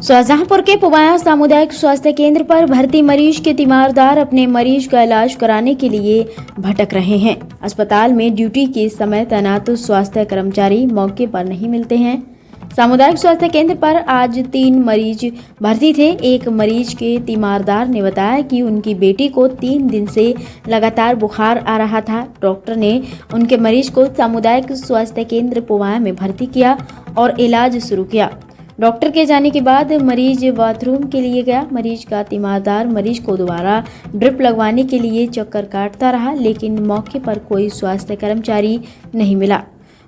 शाहजहांपुर के पुवाया सामुदायिक स्वास्थ्य केंद्र पर भर्ती मरीज के तीमारदार अपने मरीज का इलाज कराने के लिए भटक रहे हैं। अस्पताल में ड्यूटी के समय तैनात स्वास्थ्य कर्मचारी मौके पर नहीं मिलते हैं। सामुदायिक स्वास्थ्य केंद्र पर आज 3 मरीज भर्ती थे। एक मरीज के तीमारदार ने बताया कि उनकी बेटी को 3 दिन से लगातार बुखार आ रहा था। डॉक्टर ने उनके मरीज को सामुदायिक स्वास्थ्य केंद्र पुवाया में भर्ती किया और इलाज शुरू किया। डॉक्टर के जाने के बाद मरीज बाथरूम के लिए गया। मरीज का तीमारदार मरीज को दोबारा ड्रिप लगवाने के लिए चक्कर काटता रहा, लेकिन मौके पर कोई स्वास्थ्य कर्मचारी नहीं मिला।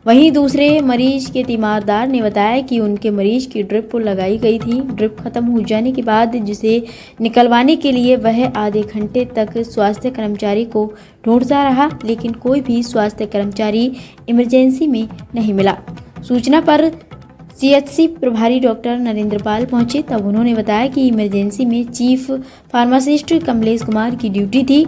वहीं दूसरे मरीज के तीमारदार ने बताया कि उनके मरीज की ड्रिप लगाई गई थी। ड्रिप खत्म हो जाने के बाद जिसे निकलवाने के लिए वह आधे घंटे तक स्वास्थ्य कर्मचारी को ढूंढता रहा, लेकिन कोई भी स्वास्थ्य कर्मचारी इमरजेंसी में नहीं मिला। सूचना पर सीएचसी प्रभारी डॉक्टर नरेंद्र पाल पहुंचे, तब उन्होंने बताया कि इमरजेंसी में चीफ फार्मासिस्ट कमलेश कुमार की ड्यूटी थी।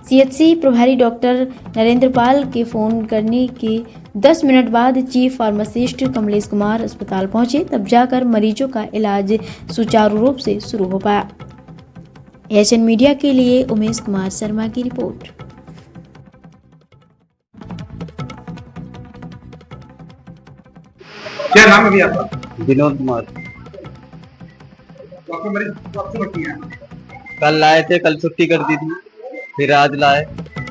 सीएचसी प्रभारी डॉक्टर नरेंद्र पाल के फोन करने के 10 मिनट बाद चीफ फार्मासिस्ट कमलेश कुमार अस्पताल पहुंचे, तब जाकर मरीजों का इलाज सुचारू रूप से शुरू हो पाया। एशियन मीडिया के लिए उमेश कुमार शर्मा की रिपोर्ट। क्या नाम है भैया आपका? विनोद कुमार। तो आपका मरीज कब से भर्ती है? कल लाए थे, कल छुट्टी कर दी थी, फिर आज लाए।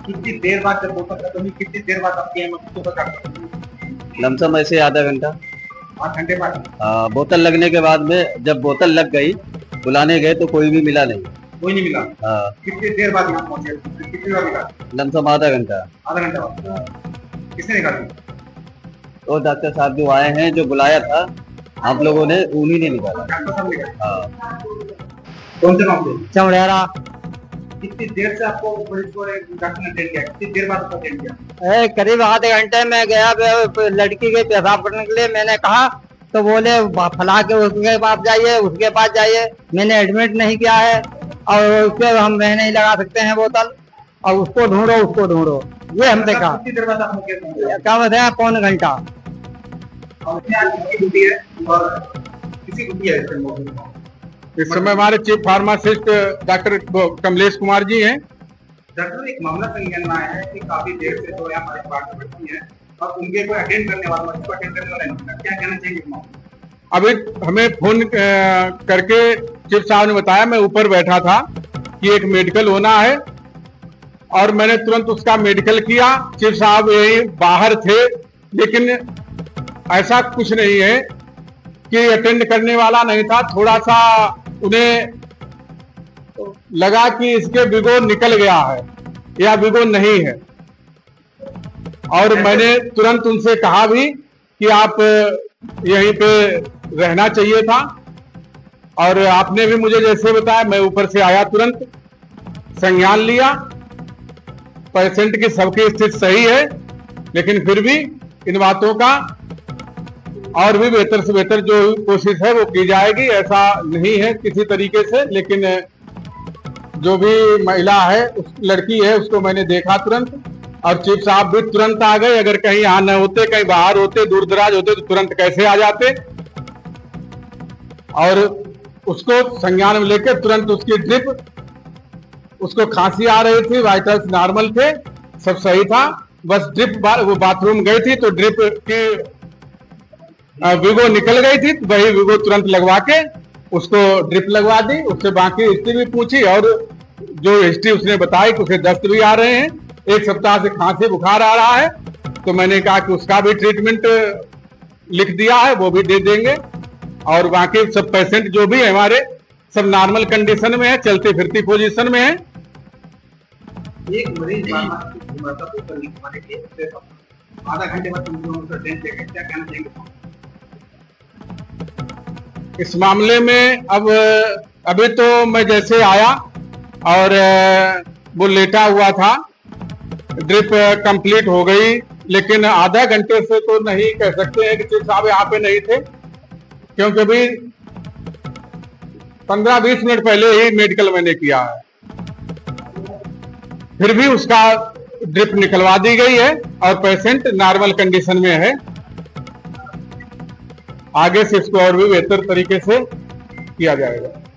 कितनी देर बाद जब बोतल खत्म हुई, कितनी देर बाद आपके यहाँ तो बता लमसम ऐसे आधा घंटा। 8 घंटे बाद? बोतल लगने के बाद में जब बोतल लग गई, बुलाने गए तो कोई भी मिला नहीं। कोई नहीं मिला? हाँ। कितनी देर बाद यहाँ पहुंचे? कितनी बार मिला? लमसम आधा घंटा। आधा घंटा बाद? किसने निकाली? तो डॉक्टर साहब जो आए हैं, जो बुलाया था आप लोगों ने, उन्हीं ने निकाला। डॉक्टर साहब निकाला? हाँ। कौन से नाम से? चमड़ेरा। कितनी देर से आपको मरीज को डॉक्टर ने अटेंड किया? कितनी देर बाद उसको अटेंड किया? करीब आधे घंटे में गया लड़की के पेशाब करने के लिए। मैंने कहा तो बोले फला के उसके पास जाइए, उसके पास जाइए। मैंने एडमिट नहीं किया है और उसके हम नहीं लगा सकते हैं बोतल, और उसको ढूंढो उसको ढूंढो, ये हमसे कहा। कितनी देर बाद आपको क्या बताया? पौन घंटा। ड्यूटी है और किसी ड्यूटी है इस समय हमारे chief pharmacist doctor Kamlesh Kumar ji हैं। डॉक्टर, एक मामला संज्ञान में आया है कि काफी देर से तो यहाँ हमारे पास बैठी है और उनके कोई अटेंड करने वाला, मरीज को अटेंड करने वाला नहीं। क्या कहना चाहिए? अभी हमें फोन करके चीफ साहब ने बताया, मैं ऊपर बैठा था कि एक मेडिकल होना है और मैंने तुरंत उसका मेडिकल किया। चीफ साहब यही बाहर थे, लेकिन ऐसा कुछ नहीं है कि अटेंड करने वाला नहीं था। थोड़ा सा उन्हें लगा कि इसके विगो निकल गया है या विगो नहीं है, और मैंने तुरंत उनसे कहा भी कि आप यहीं पे रहना चाहिए था, और आपने भी मुझे जैसे बताया, मैं ऊपर से आया, तुरंत संज्ञान लिया। पेशेंट की सबकी स्थिति सही है, लेकिन फिर भी इन बातों का और भी बेहतर से बेहतर जो कोशिश है वो की जाएगी। ऐसा नहीं है किसी तरीके से, लेकिन जो भी महिला है, उस लड़की है, उसको मैंने देखा तुरंत, और चीफ साहब भी तुरंत आ गए। अगर कहीं यहाँ न होते, कहीं बाहर होते, दूर दराज होते, तो तुरंत कैसे आ जाते, और उसको संज्ञान में लेकर तुरंत उसकी ड्रिप, उसको खांसी आ रही थी, वाइटल्स नॉर्मल थे, सब सही था, बस ड्रिप वो बाथरूम गई थी तो ड्रिप की विगो निकल गई थी, वही विगो तुरंत लगवा के उसको ड्रिप लगवा दी। उससे बाकी हिस्ट्री भी पूछी, और जो हिस्ट्री उसने बताई कि उसे दस्त भी आ रहे हैं, 1 सप्ताह से खांसी बुखार आ रहा है, तो मैंने कहा कि उसका भी ट्रीटमेंट लिख दिया है, वो भी दे देंगे। और बाकी सब पेशेंट जो भी है हमारे, सब नॉर्मल कंडीशन में है, चलती फिरती पोजीशन में है। एक मरीज आधा घंटे बाद क्या कहना चाहिए? इस मामले में अब अभी तो मैं जैसे आया और वो लेटा हुआ था, ड्रिप कंप्लीट हो गई, लेकिन आधा घंटे से तो नहीं कह सकते हैं कि चीफ साहब यहाँ पे नहीं थे, क्योंकि अभी 15-20 मिनट पहले ही मेडिकल मैंने किया है। फिर भी उसका ड्रिप निकलवा दी गई है और पेशेंट नॉर्मल कंडीशन में है। आगे से इसको और भी बेहतर तरीके से किया जाएगा।